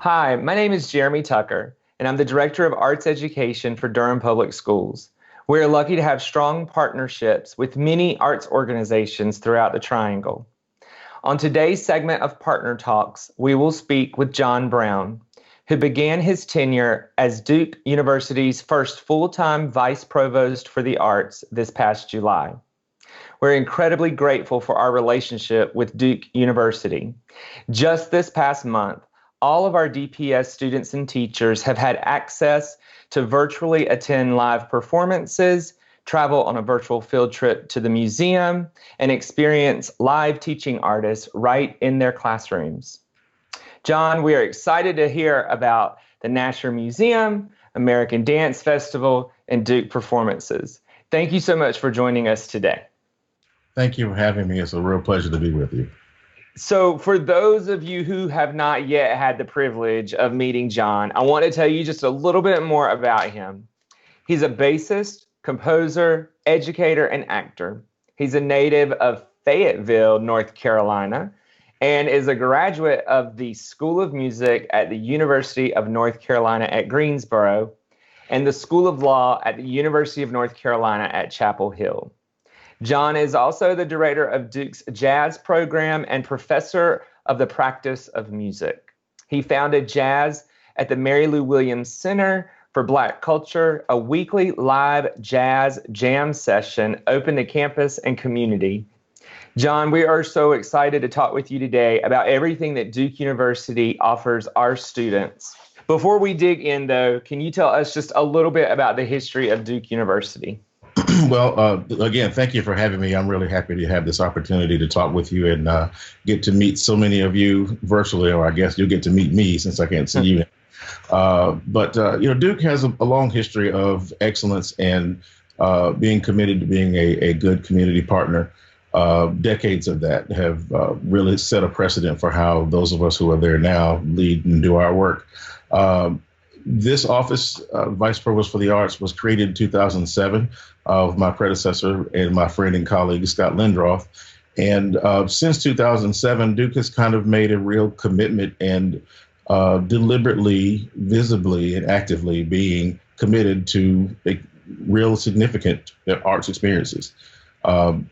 Hi, my name is Jeremy Tucker, and I'm the Director of Arts Education for Durham Public Schools. We're lucky to have strong partnerships with many arts organizations throughout the Triangle. On today's segment of Partner Talks, we will speak with John Brown, who began his tenure as Duke University's first full-time Vice Provost for the Arts this past July. We're incredibly grateful for our relationship with Duke University. Just this past month, all of our DPS students and teachers have had access to virtually attend live performances, travel on a virtual field trip to the museum, and experience live teaching artists right in their classrooms. John, we are excited to hear about the Nasher Museum, American Dance Festival, and Duke performances. Thank you so much for joining us today. Thank you for having me. It's a real pleasure to be with you. So for those of you who have not yet had the privilege of meeting John, I want to tell you just a little bit more about him. He's a bassist, composer, educator, and actor. He's a native of Fayetteville, North Carolina, and is a graduate of the School of Music at the University of North Carolina at Greensboro and the School of Law at the University of North Carolina at Chapel Hill. John is also the director of Duke's jazz program and professor of the practice of music. He founded Jazz at the Mary Lou Williams Center for Black Culture, a weekly live jazz jam session open to campus and community. John, we are so excited to talk with you today about everything that Duke University offers our students. Before we dig in, though, can you tell us just a little bit about the history of Duke University? Well, again, thank you for having me. I'm really happy to have this opportunity to talk with you and get to meet so many of you virtually, or I guess you'll get to meet me since I can't see you. But Duke has a long history of excellence and being committed to being a good community partner. Decades of that have really set a precedent for how those of us who are there now lead and do our work. This office, Vice Provost for the Arts, was created in 2007 of my predecessor and my friend and colleague, Scott Lindroth. And since 2007, Duke has kind of made a real commitment and deliberately, visibly, and actively being committed to real significant arts experiences.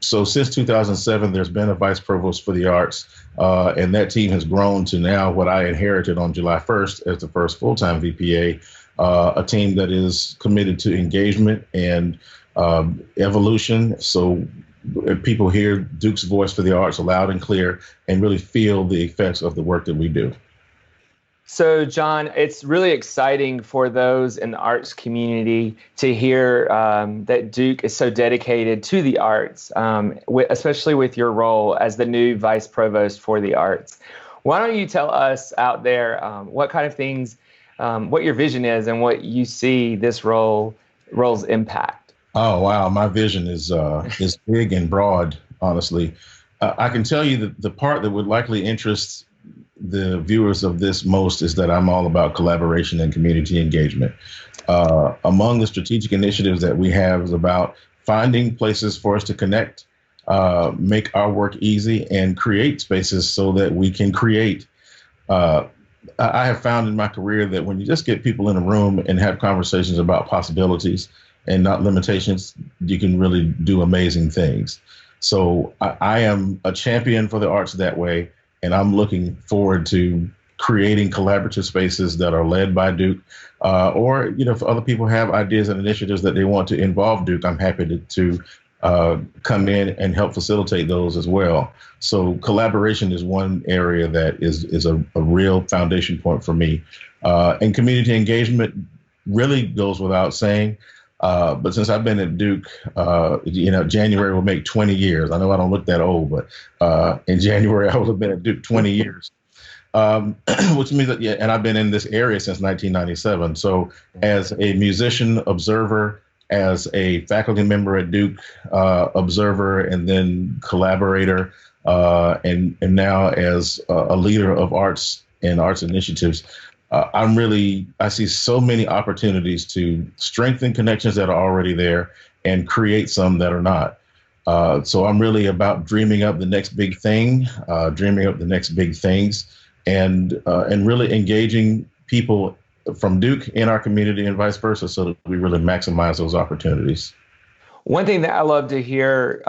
So since 2007, there's been a Vice Provost for the Arts, and that team has grown to now what I inherited on July 1st as the first full-time VPA, a team that is committed to engagement and evolution. So people hear Duke's voice for the arts loud and clear and really feel the effects of the work that we do. So, John, it's really exciting for those in the arts community to hear that Duke is so dedicated to the arts, especially with your role as the new Vice Provost for the Arts. Why don't you tell us out there what kind of things, what your vision is and what you see this role's impact? Oh, wow. My vision is big and broad, honestly. I can tell you that the part that would likely interest the viewers of this most is that I'm all about collaboration and community engagement. Among the strategic initiatives that we have is about finding places for us to connect, make our work easy, and create spaces so that we can create. I have found in my career that when you just get people in a room and have conversations about possibilities and not limitations, you can really do amazing things. So I am a champion for the arts that way. And I'm looking forward to creating collaborative spaces that are led by Duke, or if other people have ideas and initiatives that they want to involve Duke, I'm happy to come in and help facilitate those as well. So collaboration is one area that is a real foundation point for me. And community engagement really goes without saying. But since I've been at Duke, January will make 20 years. I know I don't look that old, but in January, I will have been at Duke 20 years, which means that, and I've been in this area since 1997. So as a musician observer, as a faculty member at Duke, observer, and then collaborator, and now as a leader of arts and arts initiatives, I see so many opportunities to strengthen connections that are already there and create some that are not. So I'm really about dreaming up the next big thing, dreaming up the next big things, and really engaging people from Duke in our community and vice versa, so that we really maximize those opportunities. One thing that I love to hear,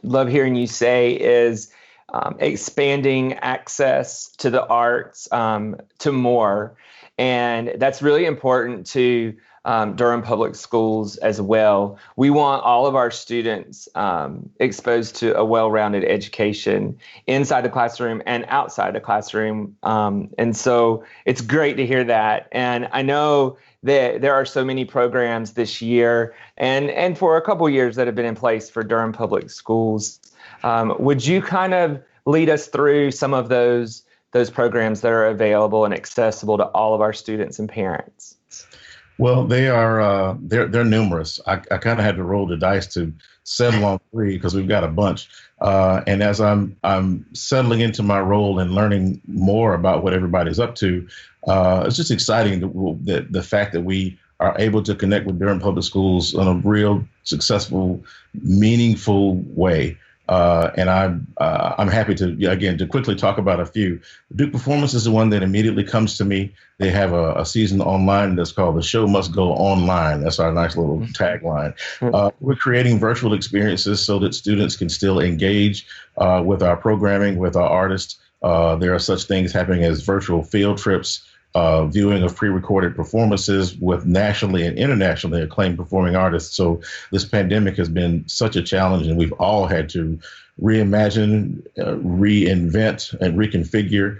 love hearing you say is expanding access to the arts to more. And that's really important to Durham Public Schools as well. We want all of our students exposed to a well-rounded education inside the classroom and outside the classroom. And so it's great to hear that. And I know that there are so many programs this year and for a couple years that have been in place for Durham Public Schools. Would you kind of lead us through some of those programs that are available and accessible to all of our students and parents? Well, they're numerous. I kind of had to roll the dice to settle on three because we've got a bunch. And as I'm settling into my role and learning more about what everybody's up to, it's just exciting the fact that we are able to connect with Durham Public Schools in a real successful, meaningful way. And I'm happy to quickly talk about a few. Duke Performance is the one that immediately comes to me. They have a season online that's called The Show Must Go Online. That's our nice little tagline. We're creating virtual experiences so that students can still engage with our programming, with our artists. There are such things happening as virtual field trips, viewing of pre-recorded performances with nationally and internationally acclaimed performing artists. So this pandemic has been such a challenge, and we've all had to reimagine, reinvent, and reconfigure.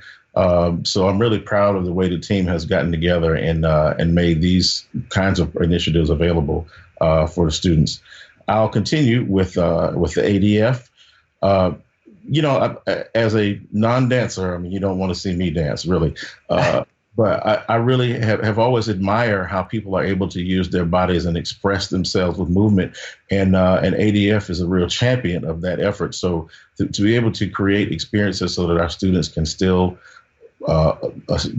So I'm really proud of the way the team has gotten together and made these kinds of initiatives available for the students. I'll continue with the ADF. As a non-dancer, I mean, you don't want to see me dance, really. But I really have always admired how people are able to use their bodies and express themselves with movement. And ADF is a real champion of that effort. So to be able to create experiences so that our students can still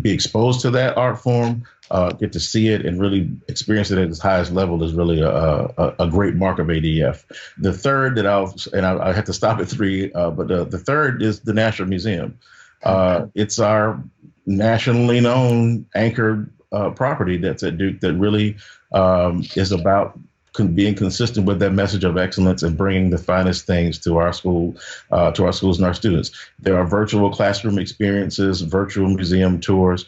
be exposed to that art form, get to see it and really experience it at its highest level is really a great mark of ADF. The third that I have to stop at three, but the third is the National Museum. It's our nationally known anchored property that's at Duke that really is about being consistent with that message of excellence and bringing the finest things to our schools and our students. There are virtual classroom experiences, virtual museum tours.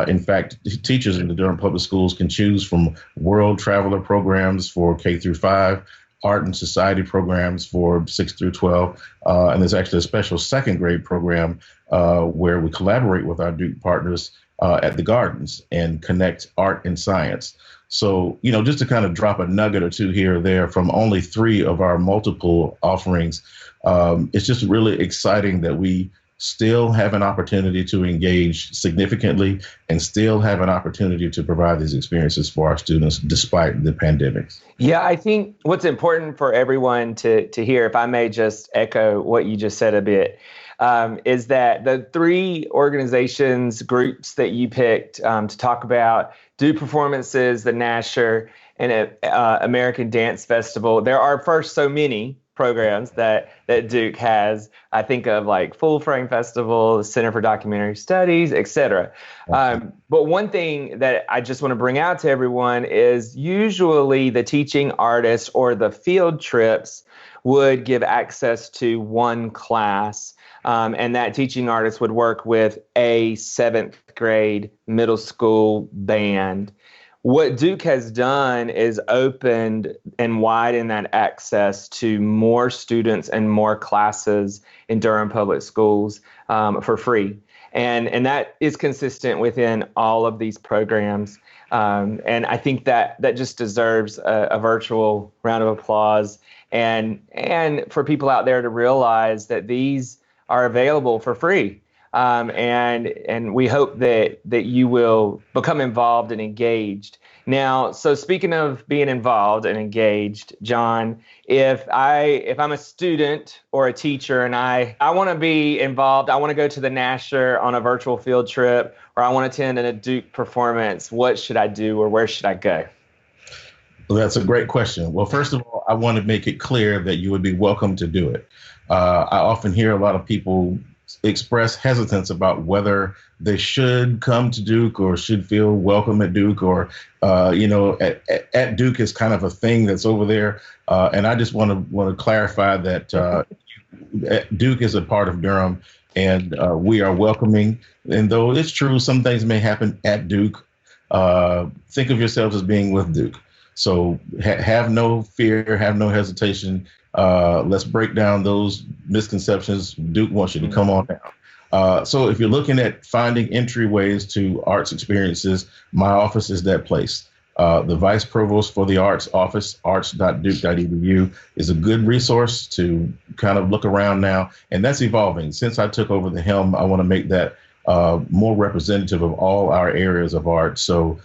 In fact, teachers in the Durham Public Schools can choose from world traveler programs for K through 5, art and society programs for 6 through 12. And there's actually a special second grade program where we collaborate with our Duke partners at the Gardens and connect art and science. So, just to kind of drop a nugget or two here or there from only 3 of our multiple offerings, it's just really exciting that we still have an opportunity to engage significantly and still have an opportunity to provide these experiences for our students despite the pandemics. Yeah, I think what's important for everyone to hear, if I may just echo what you just said a bit, is that the 3 organizations, groups that you picked to talk about, Duke Performances, the Nasher, and American Dance Festival, there are first so many programs that Duke has. I think of like Full Frame Festival, the Center for Documentary Studies, et cetera. But one thing that I just want to bring out to everyone is usually the teaching artists or the field trips would give access to one class. And that teaching artist would work with a 7th grade middle school band. What Duke has done is opened and widened that access to more students and more classes in Durham Public Schools for free. And that is consistent within all of these programs. And I think that just deserves a virtual round of applause and for people out there to realize that these are available for free. And we hope that you will become involved and engaged. Now, so speaking of being involved and engaged, John, if I'm a student or a teacher and I want to be involved, I want to go to the Nasher on a virtual field trip, or I want to attend a Duke performance, what should I do or where should I go? Well, that's a great question. Well, first of all, I want to make it clear that you would be welcome to do it. I often hear a lot of people express hesitance about whether they should come to Duke or should feel welcome at Duke, or at Duke is kind of a thing that's over there. And I just want to clarify that Duke is a part of Durham, and we are welcoming. And though it's true, some things may happen at Duke, think of yourselves as being with Duke. So have no fear, have no hesitation. Let's break down those misconceptions. Duke wants you to come on down. So if you're looking at finding entryways to arts experiences, my office is that place. The Vice Provost for the Arts office, arts.duke.edu, is a good resource to kind of look around now. And that's evolving. Since I took over the helm, I want to make that more representative of all our areas of art. So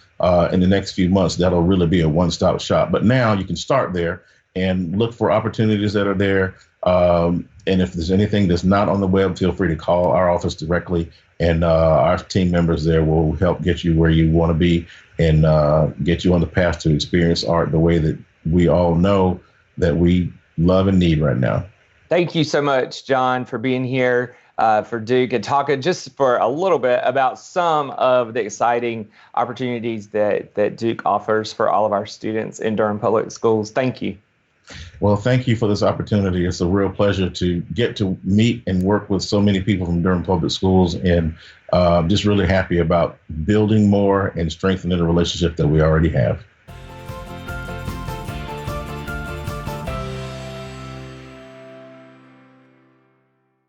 in the next few months, that'll really be a one-stop shop. But now you can start there and look for opportunities that are there. And if there's anything that's not on the web, feel free to call our office directly, and our team members there will help get you where you want to be and get you on the path to experience art the way that we all know that we love and need right now. Thank you so much, John, for being here for Duke and talking just for a little bit about some of the exciting opportunities that Duke offers for all of our students in Durham Public Schools. Thank you. Well, thank you for this opportunity. It's a real pleasure to get to meet and work with so many people from Durham Public Schools, and just really happy about building more and strengthening the relationship that we already have.